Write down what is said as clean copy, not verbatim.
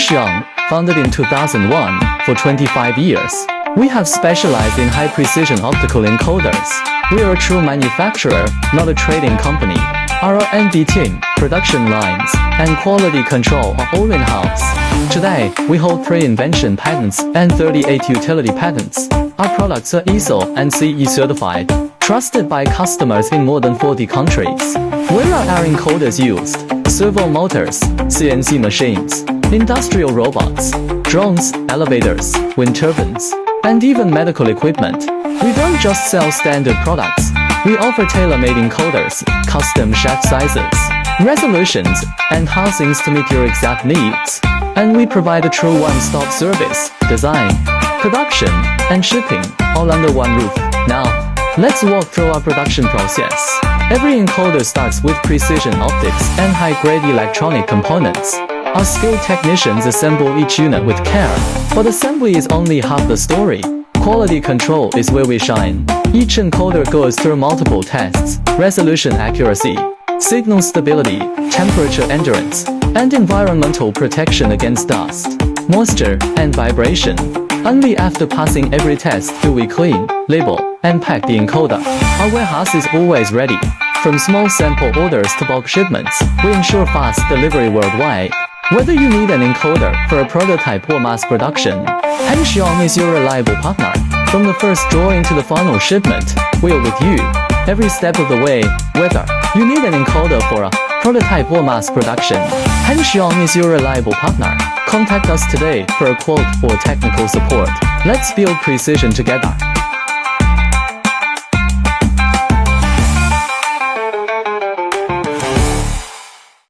Hengxiang, founded in 2001, for 25 years. We have specialized in high-precision optical encoders. We are a true manufacturer, not a trading company. Our R&D team, production lines, and quality control are all in-house. Today, we hold 3 invention patents and 38 utility patents. Our products are ISO and CE certified, trusted by customers in more than 40 countries. Where are our encoders used? Servo motors, CNC machines, industrial robots, drones, elevators, wind turbines, and even medical equipment. We don't just sell standard products. We offer tailor-made encoders, custom shaft sizes, resolutions, and housings to meet your exact needs. And we provide a true one-stop service, design, production, and shipping, all under one roof. Now, let's walk through our production process. Every encoder starts with precision optics and high-grade electronic components. Our skilled technicians assemble each unit with care, but assembly is only half the story. Quality control is where we shine. Each encoder goes through multiple tests: resolution accuracy, signal stability, temperature endurance, and environmental protection against dust, moisture, and vibration. Only after passing every test do we clean, label, and pack the encoder. Our warehouse is always ready. From small sample orders to bulk shipments, we ensure fast delivery worldwide. Whether you need an encoder for a prototype or mass production, Hengxiang is your reliable partner. From the first drawing to the final shipment, we are with you every step of the way. Whether you need an encoder for a prototype or mass production, Hengxiang is your reliable partner. Contact us today for a quote or technical support. Let's build precision together.